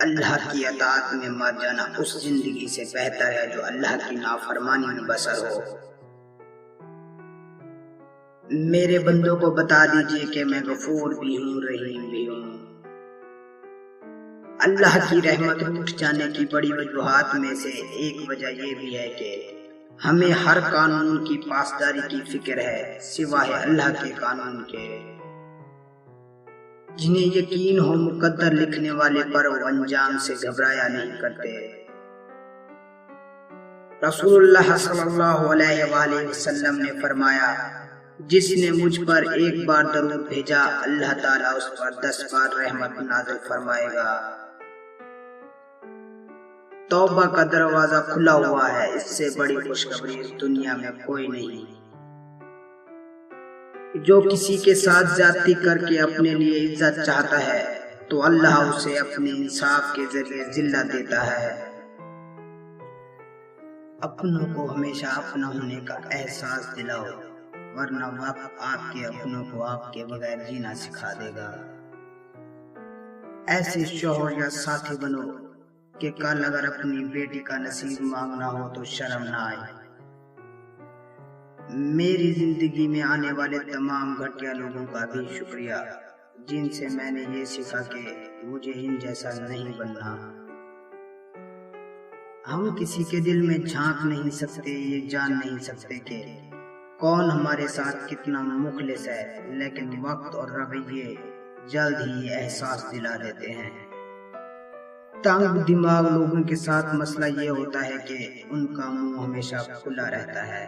اللہ کی اطاعت میں مر جانا اس زندگی سے بہتر ہے جو اللہ کی نافرمانی میں بسر ہو۔ میرے بندوں کو بتا دیجئے کہ میں غفور بھی ہوں، رحیم بھی ہوں۔ اللہ کی رحمت روٹھ جانے کی بڑی وجوہات میں سے ایک وجہ یہ بھی ہے کہ ہمیں ہر قانون کی پاسداری کی فکر ہے سوائے اللہ کے قانون کے، جنہیں یقین ہو مقدر لکھنے والے پر وہ انجام سے گھبرایا نہیں کرتے۔ رسول اللہ صلی اللہ علیہ وآلہ وسلم نے فرمایا، جس نے مجھ پر ایک بار درود بھیجا اللہ تعالیٰ اس پر 10 بار رحمت نازل فرمائے گا۔ توبہ کا دروازہ کھلا ہوا ہے، اس سے بڑی خوشخبری اس دنیا میں کوئی نہیں۔ جو کسی کے ساتھ زیادتی کر کے اپنے لیے عزت چاہتا ہے تو اللہ اسے اپنے انصاف کے ذریعے ذلت دیتا ہے۔ اپنوں کو ہمیشہ اپنا ہونے کا احساس دلاؤ، ورنہ وقت آپ کے اپنوں کو آپ کے بغیر جینا سکھا دے گا۔ ایسے شوہر یا ساتھی بنو کہ کل اگر اپنی بیٹی کا نصیب مانگنا ہو تو شرم نہ آئے۔ میری زندگی میں آنے والے تمام گھٹیا لوگوں کا بھی شکریہ، جن سے میں نے یہ سیکھا کہ مجھے ان جیسا نہیں بننا۔ ہم کسی کے دل میں جھانک نہیں سکتے، یہ جان نہیں سکتے کہ کون ہمارے ساتھ کتنا مخلص ہے، لیکن وقت اور رویے جلد ہی یہ احساس دلا دیتے ہیں۔ تنگ دماغ لوگوں کے ساتھ مسئلہ یہ ہوتا ہے کہ ان کا منہ ہمیشہ کھلا رہتا ہے۔